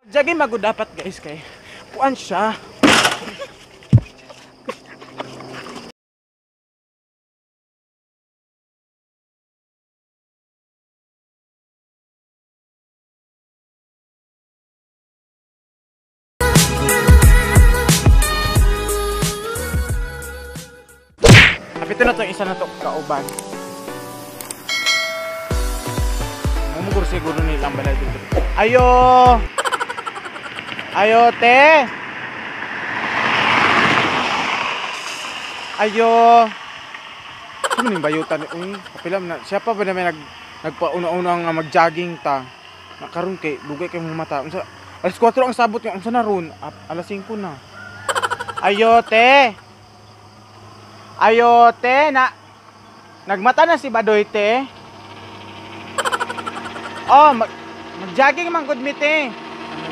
Jogging magud dapat guys kay puan siya. Ito na to, isa na to kauban. Mumugur siguro nilang balay dito. Ayo! Ayo, te! Ayo! Ano yung bayutan? Uy, kapilam na. Siya pa ba namin nagpauna-una nga mag-jogging ta? Nakaroon kay, dugay kay mong mata. Alas 4 ang sabot yung sa naroon. Alas 5 na. Ayo, te! Ayote na nagmata na si Badoy te. Oh, mag-jogging man gud mi te.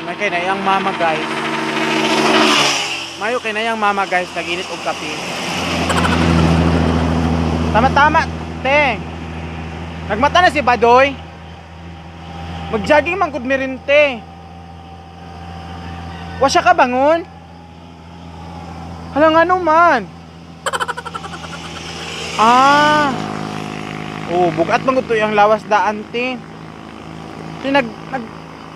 May kay na yang mama guys. Mayo kay na yang mama guys naginit og kape. Tama-tama te. Nagmata na si Badoy. Mag-jogging man gud mi rin te. Wa siya ka bangon? Hala nga naman. Oh, bugat man gud to yung lawas daan te. Ti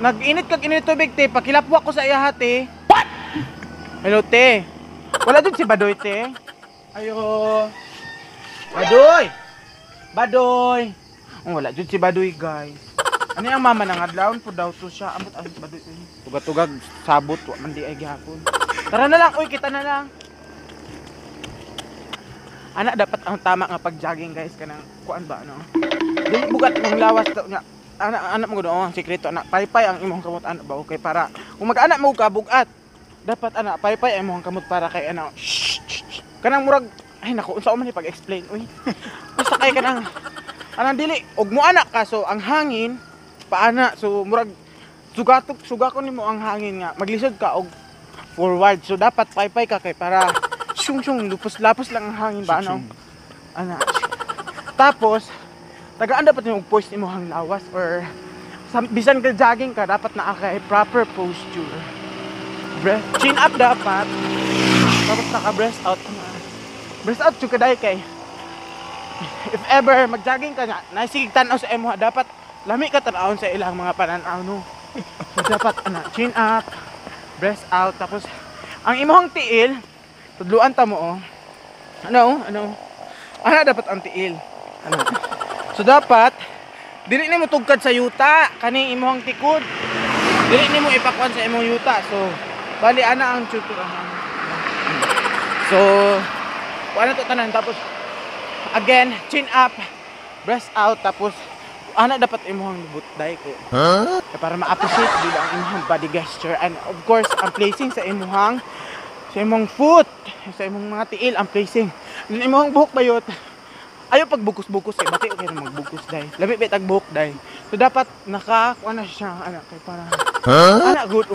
nag-init kag init tubig te, pakilapwa ko sa iya te. What? Hello te. Wala dun si Badoy te. Ayo. Badoy. Badoy. Oh, wala dun si Badoy guys. Ano yung mama nang adlawon po daw to siya. Amot ang Badoy. Tugat-tugag sabot wa man di ay gihapon. Tara na lang, uy, kita na lang. Ana dapat ang tama nga pag-jogging guys kanang kuan ba no. Dili bugat ng lawas daw nya. Ana mo gud ang sekreto ana paypay ang imong kamot ana ba okay para kung mag-ana mo ka bugat. Dapat ana paypay ang imong kamot para kay ano. Kanang murag ay nako unsa man ni pag-explain uy. Basta kay kanang anang dili og mo ana ka so ang hangin paana so murag sugakon nimo ang hangin nga maglisod ka og forward so dapat paypay ka kay para syung lapos lang ang hangin ba ano? Ana. Tapos tagaan dapat yung poise nimo hang lawas or bisan ka jogging ka dapat naa kay proper posture. Breath chin up dapat. Tapos naka breast out na. Breast out jud kaday kay if ever mag-jogging ka na naisig tan-aw sa imo dapat lami ka tan-awon sa ilang mga panan-aw no. So, dapat ana chin up, breast out tapos ang imong tiil tudluan ta mo oh. Ano? Ana dapat ang tiil. Ano? So dapat dili nimo tugkad sa yuta kani imong tikod. Dili nimo ipakuan sa imong yuta. So bali ana ang tuturan. So wala to tanan tapos again chin up, breast out tapos ana dapat imong lubot-day ko. Para ma-appreciate dili ang imong body gesture and of course ang placing sa imong foot, sa imong mga tiil ang placing. Din imong buhok bayot. Ayo pag bukos-bukos eh, bati okay na magbukos day. Labi bet ag buhok day. So dapat naka ano siya ana kay para ana good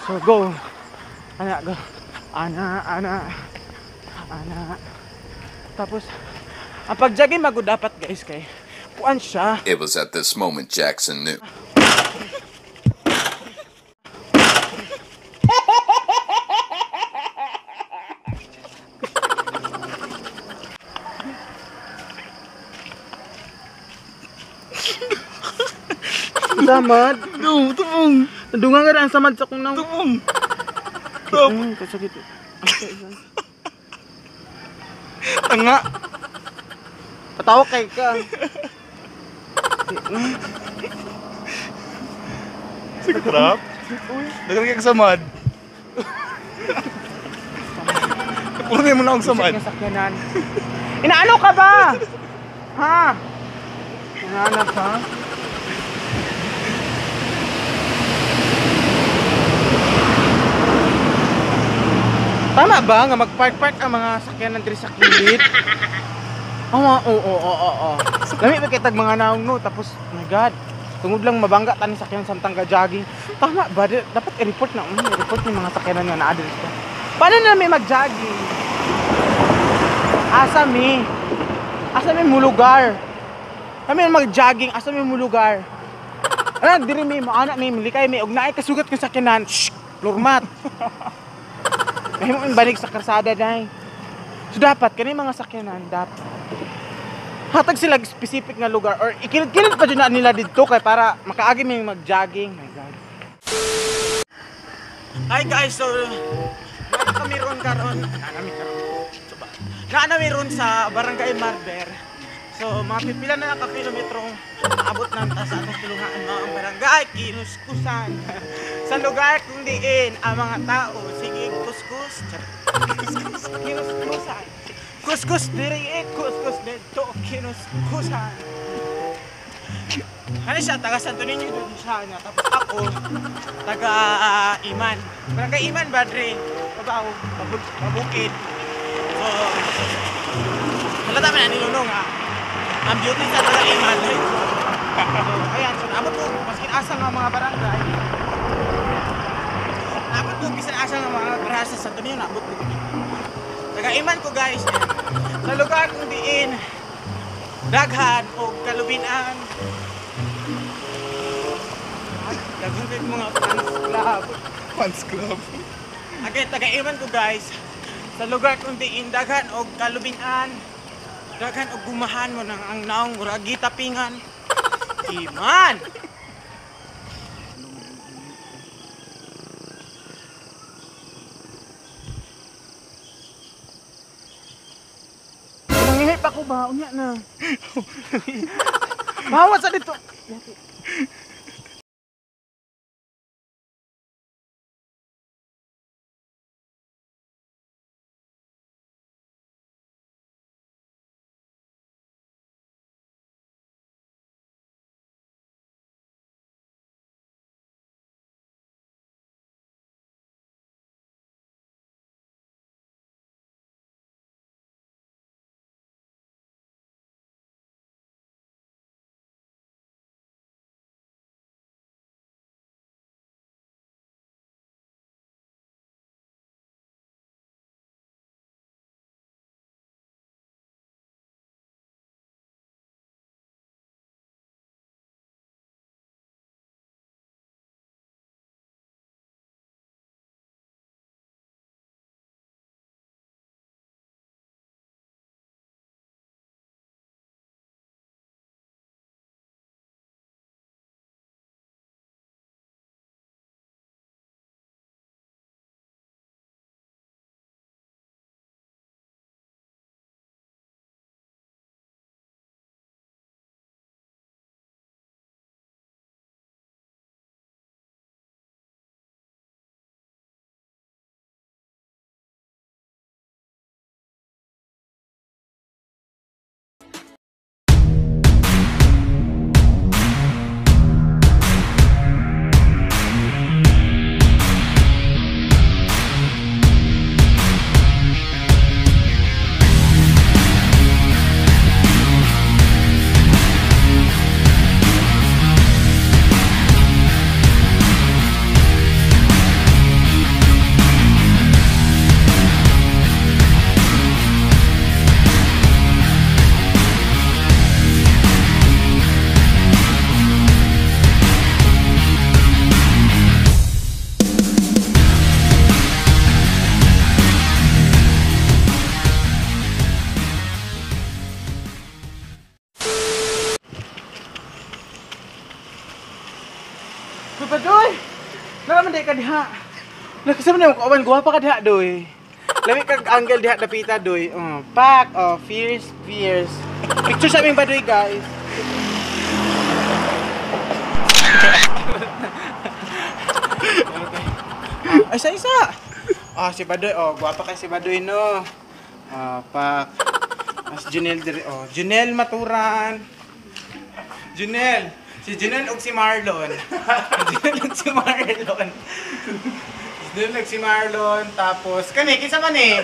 So go. Ana go. Ana. Tapos ang pag-jogging magud dapat guys kay puan siya. It was at this moment Jackson knew. Samad. Tubong. Nadungan ka na ang samad sa kong nang. Tubong. Kasakit. Tanga. Patawa kay ka. Sige trap. Dagan kay kasamad. Pulungin mo na ang samad. Inaano ka ba? Ha? Inaanap ha? Tama ba nga mag-park ang mga sakyanan diri sa kilid? Oo. Lami ba kitag mga naong no tapos oh my god. Tungod lang mabangga tani sakyan samtang jogging. Tama ba dapat i-report na i-report ni mga sakyanan nga naa diri sa. Paano na may mag-jogging? Asa mi mo lugar. Kami mag-jogging asa mi mo lugar. Ano, diri mi mo anak mi likay mi og naay kasugat ko sa kinan. Shh, lurmat. Mahimo ang balik sa karsada dai. So dapat kani mga sakyanan dapat hatag sila specific nga lugar or ikilid-kilid pa dyan na nila dito kay para makaagi mi mag-jogging. My God. Hi guys, so kami ron karon. Naanami ron sa Barangay Marber. So, mga pipila na lang ka-kilometro abot ng sa atong tulungan mo ang barangay Kinuskusan. Sa lugar kung diin ang mga tao sige kuskus. Kinuskusan. Kuskus diri kuskus dito Kinuskusan. Ano siya, taga Santo Niño doon siya niya. Tapos ako, taga Iman. Barangay Iman, Badre. Pabaw, pabukid. So, wala naman na nilunong ha. Ang beauty sa taga Iman. So, ayan. So, naabot ko, maskin asa nga mga barangay. Naabot ko, bisan asa nga mga barangay sa Santo Niño, naabot ko. Taga Iman ko guys. Sa lugar kung diin, daghan o kalubinan. Daghang kay mga fans club. Fans club. Again, taga-iwan ko guys. Sa lugar kung diin daghan og kalubinan, daghan og gumahan mo nang ang naong murag gitapingan. Iman. Nangihip ako ba? Unya na. Bawa sa dito. Padoy! Naraman di ka diha. Nakasama na mo kauban, guwapa ka diha, doy. Lami kag angle diha dapita, doy. Pack, fierce. Picture sa aming padoy, guys. Isa. Si Badoy, guwapa ka si Badoy, no. Pack. Mas Junel diri, Junel Maturan. Junel. Si Junel ug si Marlon. Si Marlon, tapos kani kinsa man eh.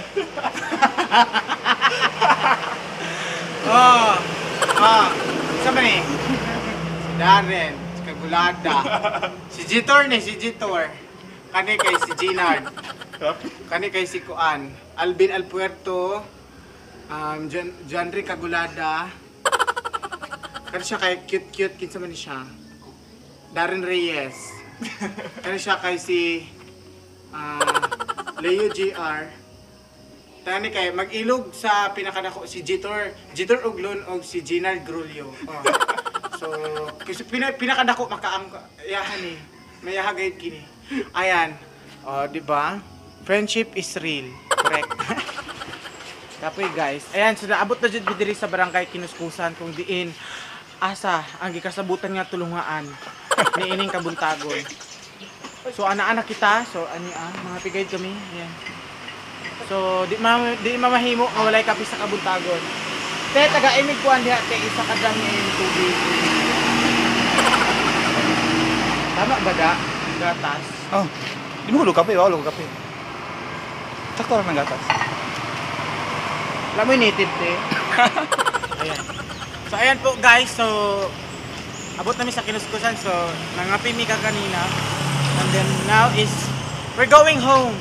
Kinsa man eh. Si Darren, si Kagulada. Si Jitor. Kani kay si Ginard. Kani kay si Kuan, Alvin Alpuerto. Janry Kagulada. Kani siya kay cute kinsa man siya. Darren Reyes. Ano siya kay si Leo JR. Tani kay mag-ilog sa pinakadako si Jitor Uglon og si Ginald Grulio. Oh. So, kasi pinakadako makaang yahan ni. Mayahagay kini. Ayan. Oh, di ba? Friendship is real. Correct. Kapoy guys. Ayan, so naabot na jud diri sa barangay Kinuskusan kung diin asa ang gikasabutan nga tulungaan ni ining kabuntagon. So ana-ana kita, so ani mga pigay kami. Ayan. So di mamahimo nga walay kapi sa kabuntagon. Te taga-imig kuan diha kay isa ka dam ni tubig. Tama ba da? Gatas. Oh. Di mo hulog kape, hulog kape. Sakto lang ng gatas. Alam mo yung native te. Ayan. So ayan po guys, so abot namin sa Kinuskusan, so nangapi mi ka kanina. And then now is we're going home.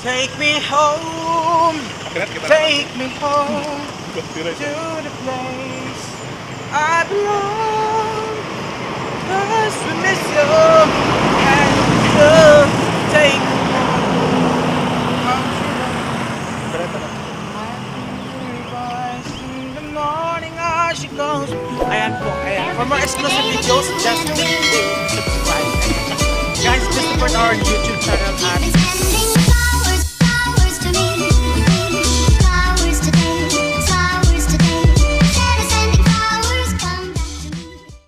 Take me home. Take me home to the place I belong. 'Cause we miss you and you take me home. In the morning as she goes. Ayan po, ayan. For more exclusive videos, just subscribe. Guys, please support our YouTube channel at